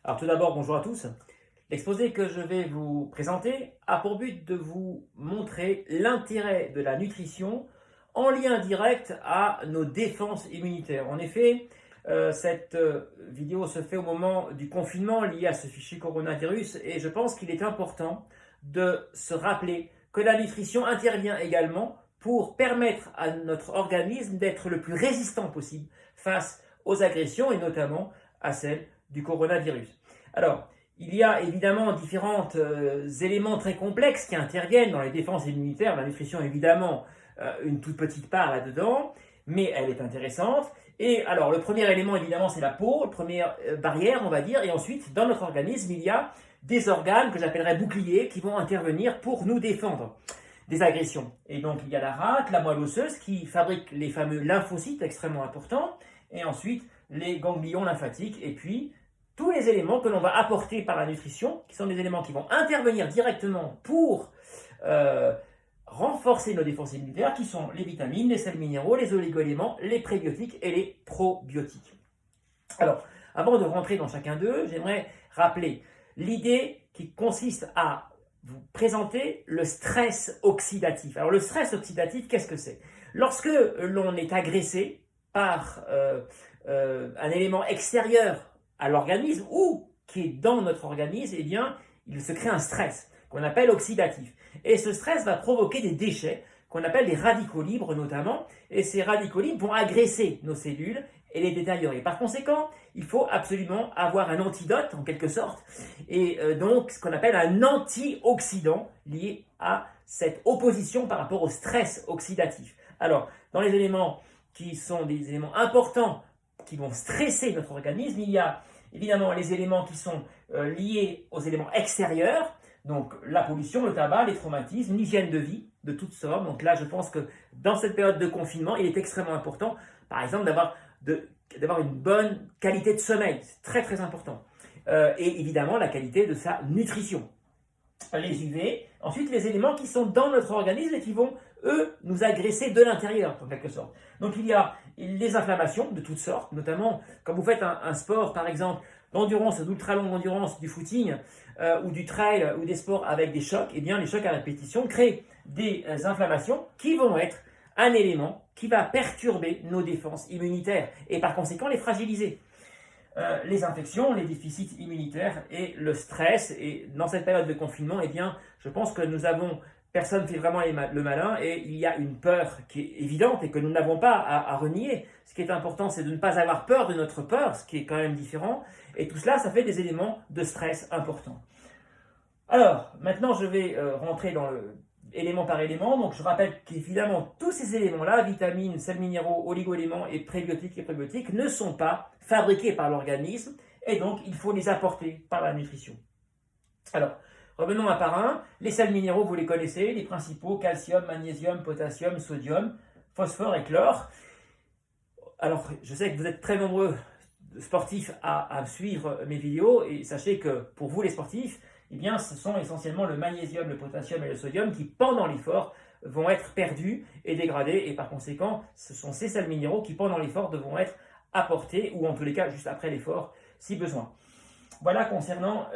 Alors tout d'abord, bonjour à tous. L'exposé que je vais vous présenter a pour but de vous montrer l'intérêt de la nutrition en lien direct à nos défenses immunitaires. En effet, cette vidéo se fait au moment du confinement lié à ce fichier coronavirus et je pense qu'il est important de se rappeler que la nutrition intervient également pour permettre à notre organisme d'être le plus résistant possible face aux agressions et notamment à celles du coronavirus. Alors, il y a évidemment différents éléments très complexes qui interviennent dans les défenses immunitaires. La nutrition, évidemment, une toute petite part là-dedans, mais elle est intéressante. Et alors, le premier élément, évidemment, c'est la peau, la première barrière, on va dire. Et ensuite, dans notre organisme, il y a des organes que j'appellerais boucliers qui vont intervenir pour nous défendre des agressions. Et donc, il y a la rate, la moelle osseuse qui fabrique les fameux lymphocytes extrêmement importants. Et ensuite, les ganglions lymphatiques. Et puis, tous les éléments que l'on va apporter par la nutrition, qui sont des éléments qui vont intervenir directement pour renforcer nos défenses immunitaires, qui sont les vitamines, les sels minéraux, les oligo-éléments, les prébiotiques et les probiotiques. Alors, avant de rentrer dans chacun d'eux, j'aimerais rappeler l'idée qui consiste à vous présenter le stress oxydatif. Alors, le stress oxydatif, qu'est-ce que c'est? Lorsque l'on est agressé par un élément extérieur à l'organisme ou qui est dans notre organisme, eh bien, il se crée un stress qu'on appelle oxydatif. Et ce stress va provoquer des déchets qu'on appelle des radicaux libres notamment, et ces radicaux libres vont agresser nos cellules et les détériorer. Par conséquent, il faut absolument avoir un antidote en quelque sorte, et donc ce qu'on appelle un antioxydant lié à cette opposition par rapport au stress oxydatif. Alors, dans les éléments qui sont des éléments importants qui vont stresser notre organisme, il y a évidemment les éléments qui sont liés aux éléments extérieurs, donc la pollution, le tabac, les traumatismes, l'hygiène de vie de toutes sortes. Donc là, je pense que dans cette période de confinement, il est extrêmement important, par exemple, d'avoir une bonne qualité de sommeil. C'est très très important. Et évidemment, la qualité de sa nutrition. Les UV, ensuite les éléments qui sont dans notre organisme et qui vont, eux, nous agresser de l'intérieur, en quelque sorte. Donc il y a les inflammations de toutes sortes, notamment quand vous faites un sport, par exemple, d'endurance, d'ultra longue endurance, du footing, ou du trail, ou des sports avec des chocs, eh bien les chocs à répétition créent des inflammations qui vont être un élément qui va perturber nos défenses immunitaires et par conséquent les fragiliser. Les infections, les déficits immunitaires et le stress. Et dans cette période de confinement, eh bien, je pense que personne ne fait vraiment le malin et il y a une peur qui est évidente et que nous n'avons pas à renier. Ce qui est important, c'est de ne pas avoir peur de notre peur, ce qui est quand même différent. Et tout cela, ça fait des éléments de stress importants. Alors, maintenant, je vais rentrer dans élément par élément. Donc, je rappelle qu'évidemment, tous ces éléments-là, vitamines, sels minéraux, oligo-éléments et prébiotiques, ne sont pas fabriqués par l'organisme et donc il faut les apporter par la nutrition. Alors, revenons un par un. Les sels minéraux, vous les connaissez, les principaux, calcium, magnésium, potassium, sodium, phosphore et chlore. Alors, je sais que vous êtes très nombreux sportifs à suivre mes vidéos et sachez que pour vous les sportifs, eh bien, ce sont essentiellement le magnésium, le potassium et le sodium qui, pendant l'effort, vont être perdus et dégradés. Et par conséquent, ce sont ces sels minéraux qui, pendant l'effort, devront être apportés, ou en tous les cas, juste après l'effort, si besoin. Voilà concernant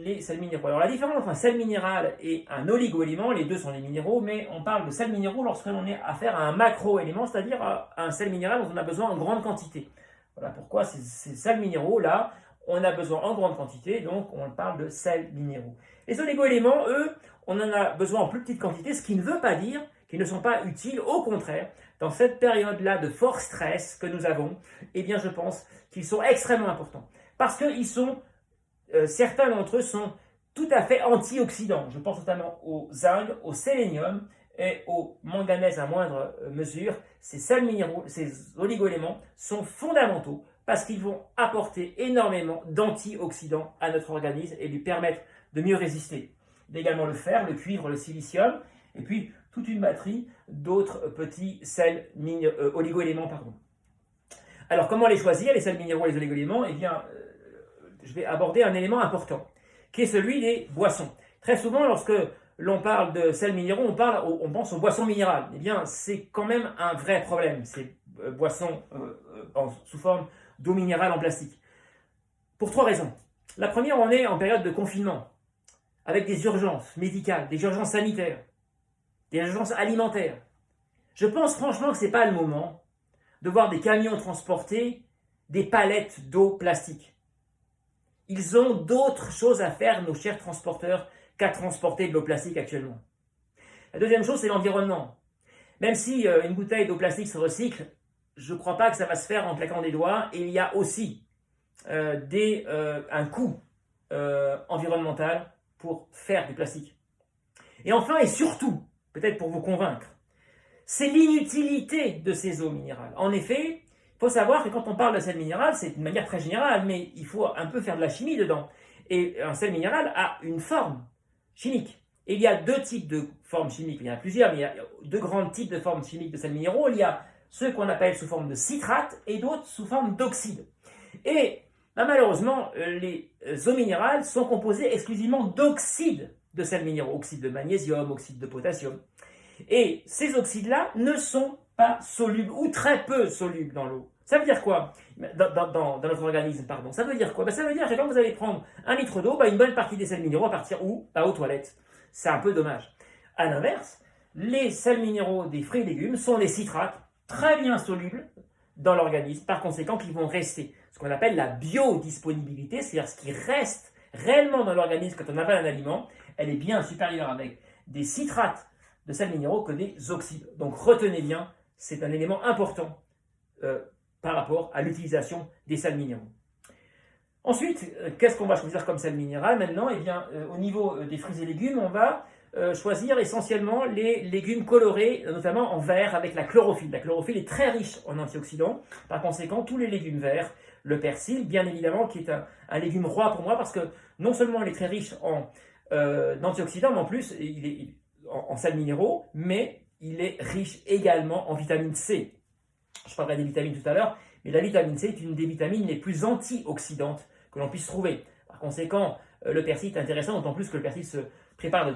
les sels minéraux. Alors, la différence entre un sel minéral et un oligo-élément, les deux sont des minéraux, mais on parle de sels minéraux lorsque l'on est affaire à un macro-élément, c'est-à-dire à un sel minéral dont on a besoin en grande quantité. Voilà pourquoi ces sels minéraux-là, on a besoin en grande quantité, donc on parle de sels minéraux. Les oligo-éléments, eux, on en a besoin en plus petite quantité, ce qui ne veut pas dire qu'ils ne sont pas utiles. Au contraire, dans cette période-là de fort stress que nous avons, eh bien je pense qu'ils sont extrêmement importants. Parce que certains d'entre eux sont tout à fait antioxydants. Je pense notamment au zinc, au sélénium et au manganèse à moindre mesure. Ces sels minéraux, ces oligo-éléments sont fondamentaux parce qu'ils vont apporter énormément d'antioxydants à notre organisme et lui permettre de mieux résister. Il y a également le fer, le cuivre, le silicium, et puis toute une batterie d'autres petits sels oligo-éléments. Alors, comment les choisir, les sels minéraux et les oligo-éléments? Eh bien, je vais aborder un élément important, qui est celui des boissons. Très souvent, lorsque l'on parle de sels minéraux, on pense aux boissons minérales. Eh bien, c'est quand même un vrai problème, ces boissons sous forme d'eau minérale en plastique. Pour trois raisons. La première, on est en période de confinement, avec des urgences médicales, des urgences sanitaires, des urgences alimentaires. Je pense franchement que ce n'est pas le moment de voir des camions transporter des palettes d'eau plastique. Ils ont d'autres choses à faire, nos chers transporteurs, qu'à transporter de l'eau plastique actuellement. La deuxième chose, c'est l'environnement. Même si une bouteille d'eau plastique se recycle, je ne crois pas que ça va se faire en claquant des doigts. Et il y a aussi un coût environnemental pour faire du plastique. Et enfin et surtout, peut-être pour vous convaincre, c'est l'inutilité de ces eaux minérales. En effet, il faut savoir que quand on parle de sel minéral, c'est de manière très générale, mais il faut un peu faire de la chimie dedans. Et un sel minéral a une forme chimique. Et il y a deux types de formes chimiques. Il y en a plusieurs, mais il y a deux grands types de formes chimiques de sels minéraux. Il y a ceux qu'on appelle sous forme de citrate et d'autres sous forme d'oxyde. Et malheureusement, les eaux minérales sont composées exclusivement d'oxydes de sels minéraux. Oxyde de magnésium, oxyde de potassium. Et ces oxydes-là ne sont pas solubles ou très peu solubles dans l'eau. Ça veut dire quoi dans notre organisme, pardon. Ça veut dire quoi? Ça veut dire que quand vous allez prendre 1 litre d'eau, une bonne partie des sels minéraux va partir où? Aux toilettes. C'est un peu dommage. A l'inverse, les sels minéraux des fruits et légumes sont des citrates très bien solubles dans l'organisme, par conséquent qui vont rester. Ce qu'on appelle la biodisponibilité, c'est-à-dire ce qui reste réellement dans l'organisme quand on avale un aliment, elle est bien supérieure avec des citrates de sels minéraux que des oxydes. Donc retenez bien, c'est un élément important par rapport à l'utilisation des sels minéraux. Ensuite, qu'est-ce qu'on va choisir comme sel minéral maintenant? Eh bien, au niveau des fruits et légumes, on va choisir essentiellement les légumes colorés, notamment en vert avec la chlorophylle. La chlorophylle est très riche en antioxydants. Par conséquent, tous les légumes verts, le persil, bien évidemment, qui est un légume roi pour moi parce que non seulement il est très riche en antioxydants, mais en plus, il est en sels minéraux, mais il est riche également en vitamine C. Je parlerai des vitamines tout à l'heure, mais la vitamine C est une des vitamines les plus antioxydantes que l'on puisse trouver. Par conséquent, le persil est intéressant, d'autant plus que le persil se prépare de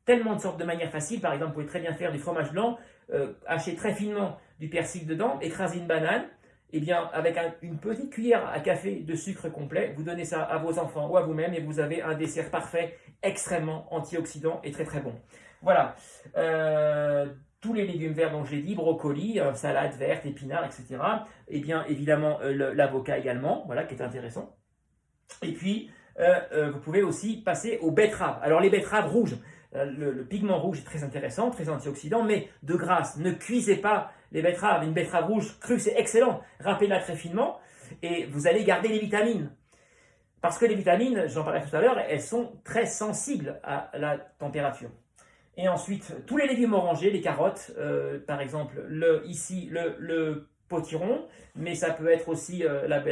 tellement de sortes de manières faciles. Par exemple, vous pouvez très bien faire du fromage blanc, hacher très finement du persil dedans, écraser une banane, et bien avec une petite cuillère à café de sucre complet, vous donnez ça à vos enfants ou à vous-même et vous avez un dessert parfait, extrêmement antioxydant et très très bon. Voilà. Tous les légumes verts dont je l'ai dit, brocoli, salade verte, épinards, etc. Et bien évidemment l'avocat également, voilà, qui est intéressant. Et puis vous pouvez aussi passer aux betteraves. Alors les betteraves rouges, le pigment rouge est très intéressant, très antioxydant, mais de grâce, ne cuisez pas les betteraves. Une betterave rouge crue, c'est excellent. Râpez-la très finement et vous allez garder les vitamines. Parce que les vitamines, j'en parlais tout à l'heure, elles sont très sensibles à la température. Et ensuite, tous les légumes orangés, les carottes, par exemple, le potiron, mais ça peut être aussi la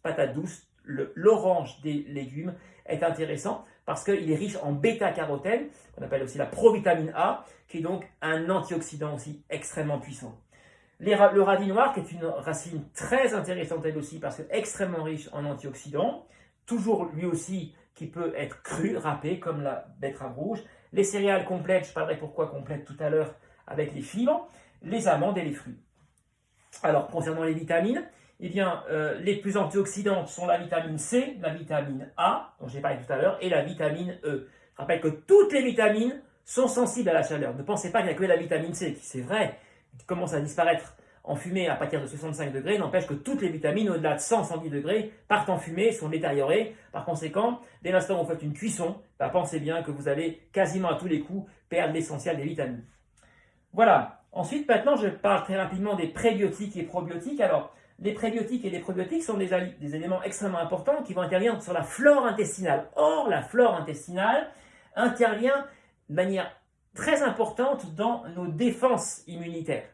patate douce, l'orange des légumes est intéressant parce qu'il est riche en bêta-carotène, qu'on appelle aussi la provitamine A, qui est donc un antioxydant aussi extrêmement puissant. Le radis noir, qui est une racine très intéressante elle aussi, parce que extrêmement riche en antioxydants, toujours lui aussi qui peut être cru, râpé, comme la betterave rouge. Les céréales complètes, je parlerai pourquoi complètes tout à l'heure avec les fibres, les amandes et les fruits. Alors, concernant les vitamines, eh bien, les plus antioxydantes sont la vitamine C, la vitamine A, dont j'ai parlé tout à l'heure, et la vitamine E. Je rappelle que toutes les vitamines sont sensibles à la chaleur. Ne pensez pas qu'il n'y a que la vitamine C, qui c'est vrai, qui commence à disparaître en fumée à partir de 65 degrés, n'empêche que toutes les vitamines au-delà de 100-110 degrés partent en fumée, sont détériorées. Par conséquent, dès l'instant où vous faites une cuisson, pensez bien que vous allez quasiment à tous les coups perdre l'essentiel des vitamines. Voilà. Ensuite, maintenant, je parle très rapidement des prébiotiques et probiotiques. Alors, les prébiotiques et les probiotiques sont des éléments extrêmement importants qui vont intervenir sur la flore intestinale. Or, la flore intestinale intervient de manière très importante dans nos défenses immunitaires.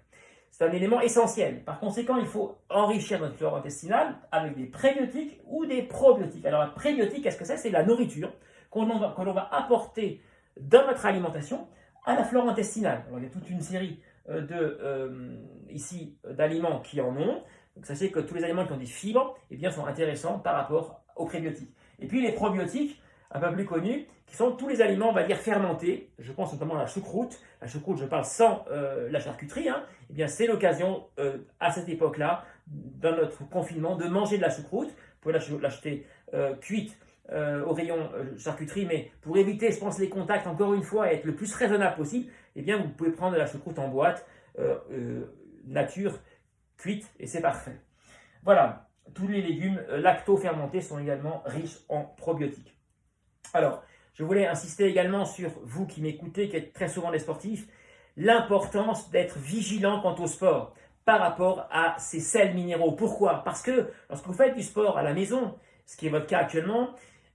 C'est un élément essentiel. Par conséquent, il faut enrichir notre flore intestinale avec des prébiotiques ou des probiotiques. Alors, un prébiotique, qu'est-ce que c'est? C'est la nourriture que l'on va apporter dans notre alimentation à la flore intestinale. Alors, il y a toute une série d'aliments qui en ont. Donc, sachez que tous les aliments qui ont des fibres sont intéressants par rapport aux prébiotiques. Et puis, les probiotiques, un peu plus connus, qui sont tous les aliments, on va dire, fermentés. Je pense notamment à la choucroute. La choucroute, je parle sans la charcuterie. C'est l'occasion, à cette époque-là, dans notre confinement, de manger de la choucroute. Vous pouvez l'acheter cuite au rayon charcuterie, mais pour éviter, je pense, les contacts, encore une fois, et être le plus raisonnable possible, eh bien, vous pouvez prendre de la choucroute en boîte, nature, cuite, et c'est parfait. Voilà, tous les légumes lacto-fermentés sont également riches en probiotiques. Alors, je voulais insister également sur vous qui m'écoutez, qui êtes très souvent des sportifs, l'importance d'être vigilant quant au sport par rapport à ces sels minéraux. Pourquoi? Parce que lorsque vous faites du sport à la maison, ce qui est votre cas actuellement,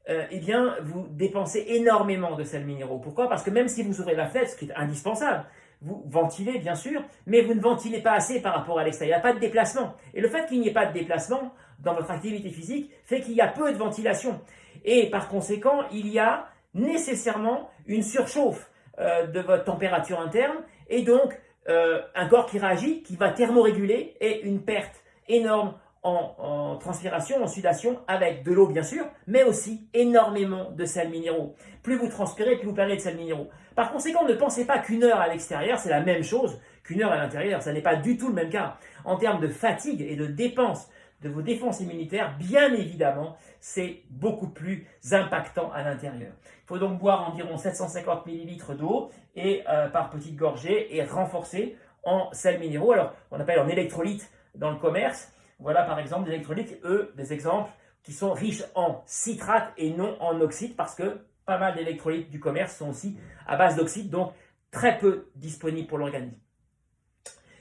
eh bien, vous dépensez énormément de sels minéraux. Pourquoi? Parce que même si vous ouvrez la fenêtre, ce qui est indispensable, vous ventilez bien sûr, mais vous ne ventilez pas assez par rapport à l'extérieur. Il n'y a pas de déplacement. Et le fait qu'il n'y ait pas de déplacement dans votre activité physique fait qu'il y a peu de ventilation. Et par conséquent, il y a nécessairement une surchauffe de votre température interne et donc un corps qui réagit, qui va thermoréguler et une perte énorme en transpiration, en sudation, avec de l'eau bien sûr, mais aussi énormément de sels minéraux. Plus vous transpirez, plus vous perdez de sels minéraux. Par conséquent, ne pensez pas qu'une heure à l'extérieur, c'est la même chose qu'une heure à l'intérieur. Ça n'est pas du tout le même cas. En termes de fatigue et de dépense de vos défenses immunitaires, bien évidemment, c'est beaucoup plus impactant à l'intérieur. Il faut donc boire environ 750 ml d'eau et par petites gorgées et renforcer en sels minéraux. Alors, on appelle en électrolytes dans le commerce. Voilà par exemple des électrolytes, des exemples qui sont riches en citrate et non en oxyde, parce que pas mal d'électrolytes du commerce sont aussi à base d'oxyde, donc très peu disponibles pour l'organisme.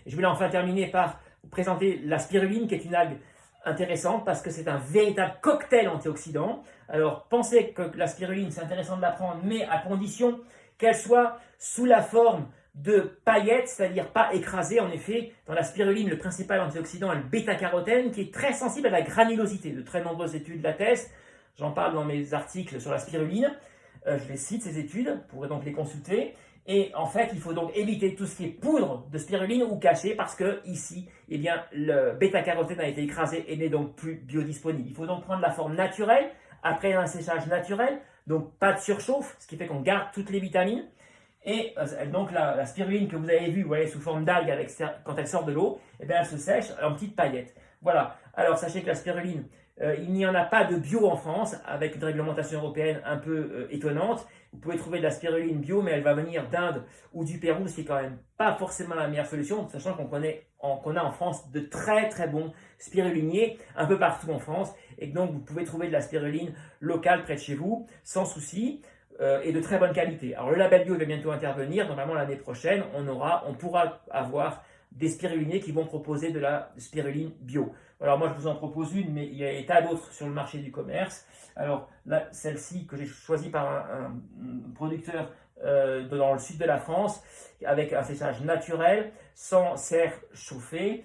Et je voulais enfin terminer par vous présenter la spiruline, qui est une algue intéressante parce que c'est un véritable cocktail antioxydant. Alors pensez que la spiruline, c'est intéressant de la prendre, mais à condition qu'elle soit sous la forme de paillettes, c'est-à-dire pas écrasée. En effet, dans la spiruline, le principal antioxydant est le bêta-carotène, qui est très sensible à la granulosité. De très nombreuses études l'attestent. J'en parle dans mes articles sur la spiruline. Je les cite, ces études, vous pourrez donc les consulter. Et en fait, il faut donc éviter tout ce qui est poudre de spiruline ou cachet, parce que ici, eh bien, le bêta-carotène a été écrasé et n'est donc plus biodisponible. Il faut donc prendre la forme naturelle, après un séchage naturel, donc pas de surchauffe, ce qui fait qu'on garde toutes les vitamines. Et donc la spiruline que vous avez vue, vous voyez, sous forme d'algue quand elle sort de l'eau, eh bien, elle se sèche en petites paillettes. Voilà. Alors sachez que la spiruline, il n'y en a pas de bio en France, avec une réglementation européenne un peu étonnante. Vous pouvez trouver de la spiruline bio, mais elle va venir d'Inde ou du Pérou, ce qui est quand même pas forcément la meilleure solution, sachant qu'on a en France de très très bons spiruliniers un peu partout en France, et que donc vous pouvez trouver de la spiruline locale près de chez vous, sans souci, et de très bonne qualité. Alors le label bio va bientôt intervenir, normalement l'année prochaine, on pourra avoir des spiruliniers qui vont proposer de la spiruline bio. Alors moi je vous en propose une, mais il y a des tas d'autres sur le marché du commerce. Alors là, celle-ci que j'ai choisie par un producteur dans le sud de la France, avec un séchage naturel, sans serre chauffée,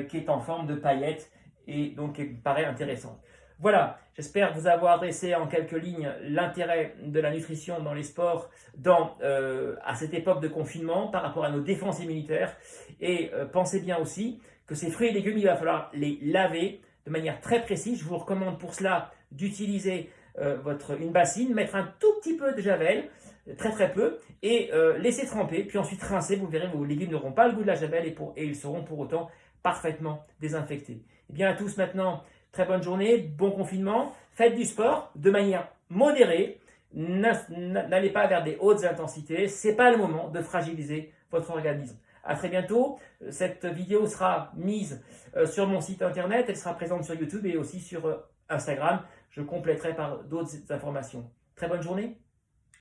qui est en forme de paillettes et donc qui me paraît intéressante. Voilà, j'espère vous avoir adressé en quelques lignes l'intérêt de la nutrition dans les sports à cette époque de confinement par rapport à nos défenses immunitaires. Et pensez bien aussi que ces fruits et légumes, il va falloir les laver de manière très précise. Je vous recommande pour cela d'utiliser une bassine, mettre un tout petit peu de javel, très très peu, et laisser tremper, puis ensuite rincer. Vous verrez, vos légumes n'auront pas le goût de la javel et ils seront pour autant parfaitement désinfectés. Et bien à tous maintenant, très bonne journée, bon confinement, faites du sport de manière modérée, n'allez pas vers des hautes intensités, c'est pas le moment de fragiliser votre organisme. À très bientôt, cette vidéo sera mise sur mon site internet, elle sera présente sur YouTube et aussi sur Instagram, je compléterai par d'autres informations. Très bonne journée.